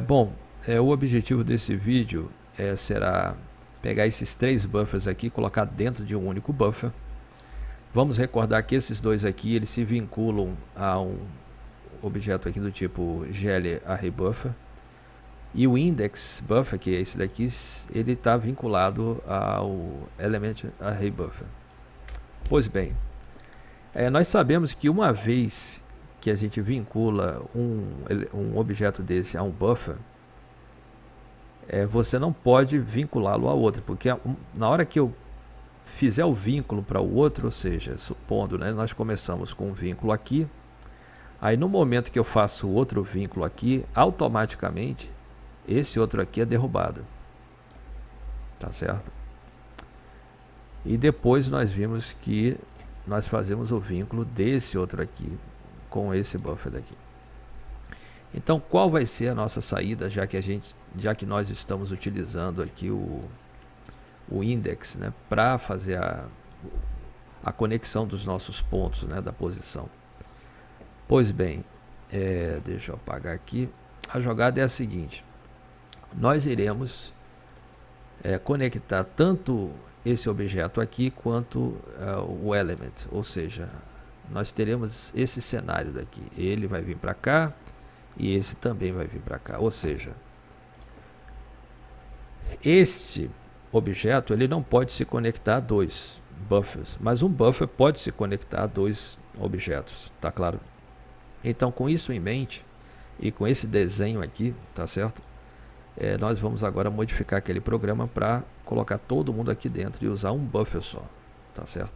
Bom, o objetivo desse vídeo será pegar esses três buffers aqui e colocar dentro de um único buffer. Vamos recordar que esses dois aqui eles se vinculam a um objeto aqui do tipo GL_ArrayBuffer, e o index buffer, que é esse daqui, ele está vinculado ao element_ArrayBuffer. Pois bem, nós sabemos que uma vez que a gente vincula um objeto desse a um buffer, você não pode vinculá-lo a outro, porque na hora que eu fizer o vínculo para o outro, ou seja, supondo, né, nós começamos com um vínculo aqui, aí no momento que eu faço o outro vínculo aqui, automaticamente esse outro aqui é derrubado, tá certo? E depois nós vimos que nós fazemos o vínculo desse outro aqui com esse buffer daqui. Então, qual vai ser a nossa saída, já que nós estamos utilizando aqui o index, né, para fazer a conexão dos nossos pontos, né, da posição? Pois bem, deixa eu apagar aqui. A jogada é a seguinte: nós iremos conectar tanto esse objeto aqui quanto o element, ou seja, nós teremos esse cenário daqui. Ele vai vir para cá e esse também vai vir para cá, ou seja, este objeto ele não pode se conectar a dois buffers, mas um buffer pode se conectar a dois objetos, tá claro? Então, com isso em mente e com esse desenho aqui, tá certo? Nós vamos agora modificar aquele programa para colocar todo mundo aqui dentro e usar um buffer só, tá certo?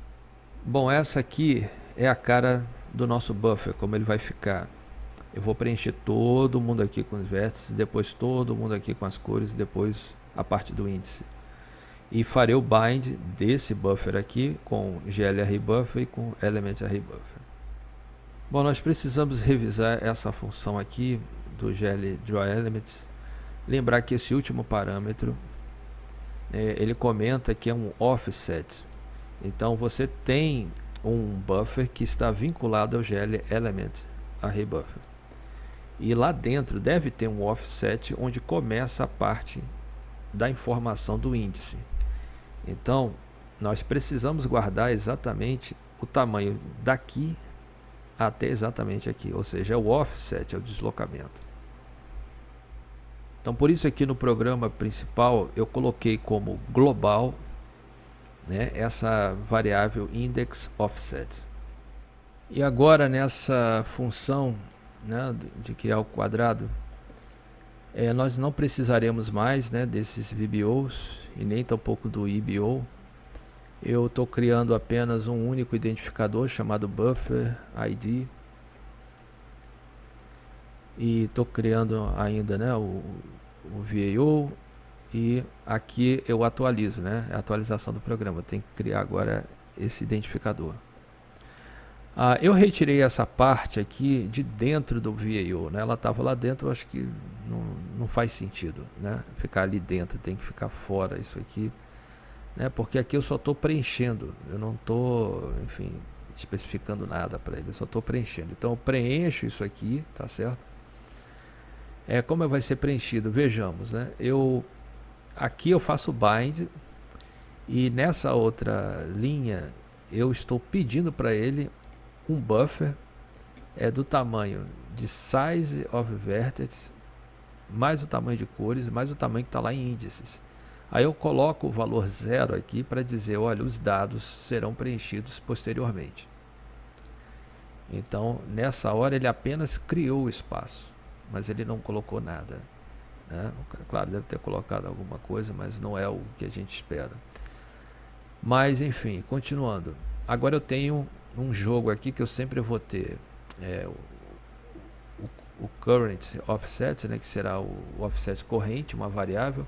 Bom, essa aqui é a cara do nosso buffer, como ele vai ficar. Eu vou preencher todo mundo aqui com os vértices, depois todo mundo aqui com as cores, depois a parte do índice. E farei o bind desse buffer aqui com GL_ArrayBuffer e com element_ArrayBuffer. Bom, nós precisamos revisar essa função aqui do GL_drawElements. Lembrar que esse último parâmetro, ele comenta que é um offset. Então você tem um buffer que está vinculado ao GL_element_ArrayBuffer. E lá dentro deve ter um offset onde começa a parte da informação do índice. Então, nós precisamos guardar exatamente o tamanho daqui até exatamente aqui, ou seja, é o offset, é o deslocamento. Então, por isso aqui no programa principal eu coloquei como global, né, essa variável index offset. E agora nessa função, né, de criar o quadrado, nós não precisaremos mais, né, desses VBOs e nem tampouco do EBO. Eu estou criando apenas um único identificador chamado buffer ID e estou criando ainda, né, o VAO, e aqui eu atualizo, né, a atualização do programa. Tem que criar agora esse identificador. Eu retirei essa parte aqui de dentro do VAO, né? Ela estava lá dentro, eu acho que não faz sentido, né, ficar ali dentro, tem que ficar fora isso aqui, né, porque aqui eu só estou preenchendo, eu não estou, enfim, especificando nada para ele, eu só estou preenchendo. Então eu preencho isso aqui, tá certo? Como vai ser preenchido? Vejamos, né? Aqui eu faço bind e nessa outra linha eu estou pedindo para ele um buffer do tamanho de size of vertex mais o tamanho de cores mais o tamanho que está lá em índices. Aí eu coloco o valor 0 aqui para dizer, olha, os dados serão preenchidos posteriormente. Então nessa hora ele apenas criou o espaço, mas ele não colocou nada, né? Claro, deve ter colocado alguma coisa, mas não é o que a gente espera. Mas enfim, continuando. Agora eu tenho um jogo aqui que eu sempre vou ter o current offset, né, que será o offset corrente, uma variável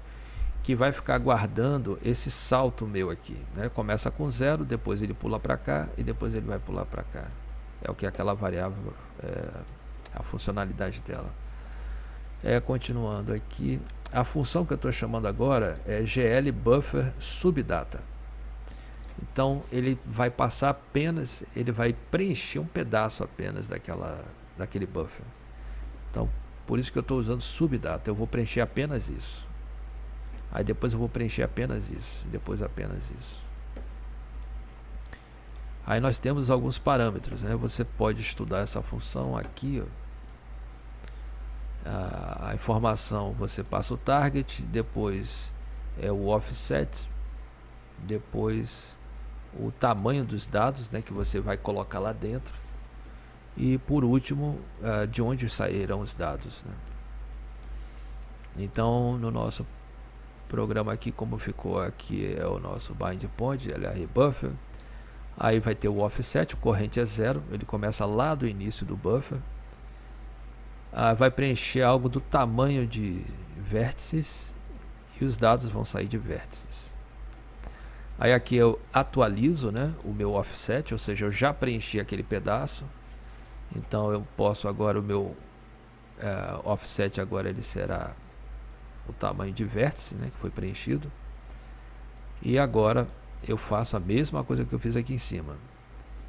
que vai ficar guardando esse salto meu aqui, né? Começa com 0, depois ele pula para cá e depois ele vai pular para cá. É o que aquela variável, a funcionalidade dela. Continuando aqui, a função que eu estou chamando agora é GL_buffer subdata. Então ele vai passar apenas, ele vai preencher um pedaço apenas daquele buffer. Então Por isso que eu estou usando subdata. Eu vou preencher apenas isso. Aí depois eu vou preencher apenas isso. Depois apenas isso. Aí nós temos alguns parâmetros, né? Você pode estudar essa função aqui, ó. A informação, você passa o target, depois é o offset, depois o tamanho dos dados, né, que você vai colocar lá dentro, e por último, de onde sairão os dados, né? Então, no nosso programa aqui, como ficou aqui, é o nosso bind point, LR buffer. Aí vai ter o offset, o corrente é 0, ele começa lá do início do buffer. Vai preencher algo do tamanho de vértices e os dados vão sair de vértices. Aí aqui eu atualizo, né, o meu offset, ou seja, eu já preenchi aquele pedaço. Então eu posso agora, o meu offset agora ele será o tamanho de vértice, né, que foi preenchido. E agora eu faço a mesma coisa que eu fiz aqui em cima.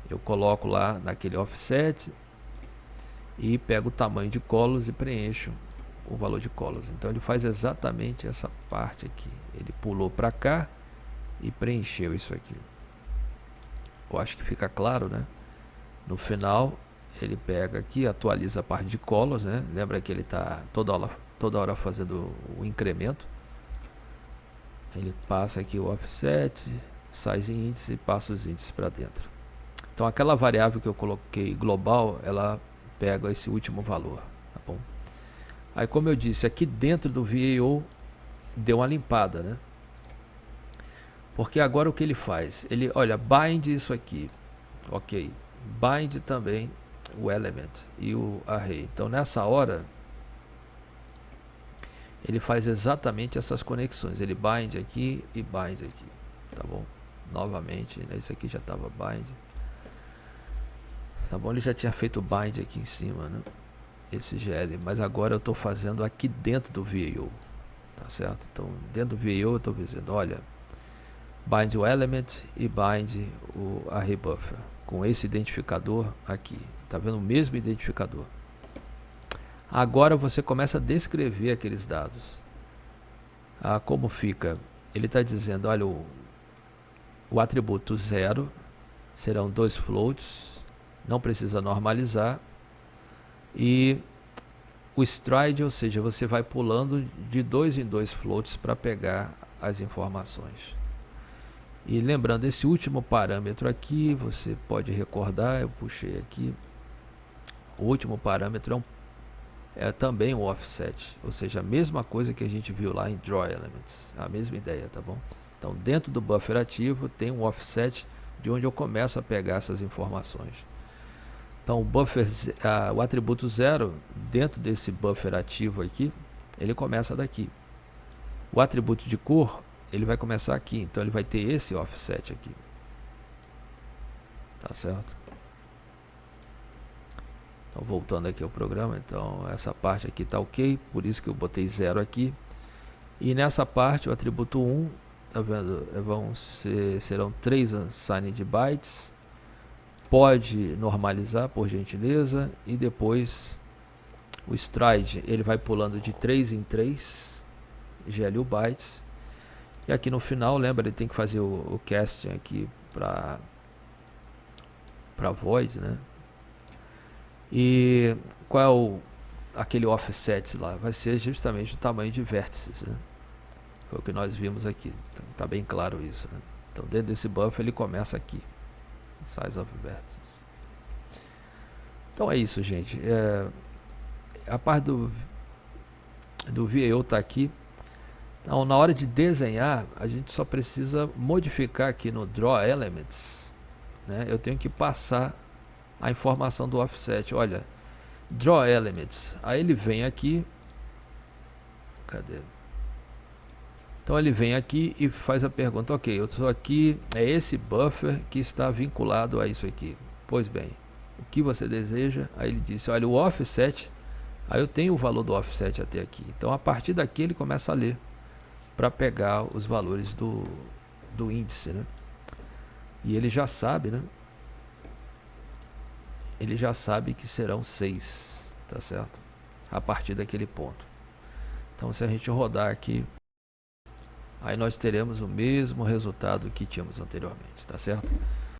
Eu coloco lá naquele offset e pego o tamanho de colos e preencho o valor de colos. Então ele faz exatamente essa parte aqui. Ele pulou para cá e preencheu isso aqui. Eu acho que fica claro, né? No final ele pega aqui, atualiza a parte de colos, né? Lembra que ele está toda hora fazendo o incremento. Ele passa aqui o offset, size índice e passa os índices para dentro. Então aquela variável que eu coloquei global, ela pega esse último valor, tá bom? Aí, como eu disse, aqui dentro do VAO deu uma limpada, né? Porque agora o que ele faz? Ele, olha, bind isso aqui, ok? Bind também o element e o array. Então nessa hora ele faz exatamente essas conexões. Ele bind aqui e bind aqui, tá bom? Novamente, né? Esse aqui já estava bind. Tá bom, ele já tinha feito o bind aqui em cima, né? Esse GL, mas agora eu estou fazendo aqui dentro do VAO, tá certo? Então dentro do VAO eu estou dizendo, olha, bind o element e bind o array buffer com esse identificador aqui, tá vendo? O mesmo identificador. Agora você começa a descrever aqueles dados. Como fica? Ele está dizendo, olha, o atributo 0 serão 2 floats, não precisa normalizar. E o stride, ou seja, você vai pulando de 2 em 2 floats para pegar as informações. E lembrando, esse último parâmetro aqui, você pode recordar, eu puxei aqui, o último parâmetro é também o offset, ou seja, a mesma coisa que a gente viu lá em Draw Elements, a mesma ideia, tá bom? Então dentro do buffer ativo tem um offset de onde eu começo a pegar essas informações. Então o atributo 0, dentro desse buffer ativo aqui, ele começa daqui. O atributo de cor, ele vai começar aqui, então ele vai ter esse offset aqui. Tá certo? Então voltando aqui ao programa, então essa parte aqui tá ok, por isso que eu botei 0 aqui. E nessa parte, o atributo 1, tá vendo? Serão 3 unsigned bytes. Pode normalizar, por gentileza, e depois o stride, ele vai pulando de 3 em 3 GLU bytes. E aqui no final, lembra, ele tem que fazer o casting aqui para void, né? E qual é aquele offset lá? Vai ser justamente o tamanho de vértices, né? Foi o que nós vimos aqui. Então, tá bem claro isso, né? Então dentro desse buffer ele começa aqui. Size of vertices. Então é isso, gente. A parte do VAO está aqui. Então, na hora de desenhar, a gente só precisa modificar aqui no Draw Elements, né? Eu tenho que passar a informação do offset. Olha, Draw Elements. Aí ele vem aqui. Cadê? Então ele vem aqui e faz a pergunta, ok, eu estou aqui, é esse buffer que está vinculado a isso aqui. Pois bem, o que você deseja? Aí ele disse, olha, o offset, aí eu tenho o valor do offset até aqui. Então a partir daqui ele começa a ler para pegar os valores do índice, né? E ele já sabe, né? Ele já sabe que serão 6, tá certo? a partir daquele ponto. Então, se a gente rodar aqui, aí nós teremos o mesmo resultado que tínhamos anteriormente, tá certo?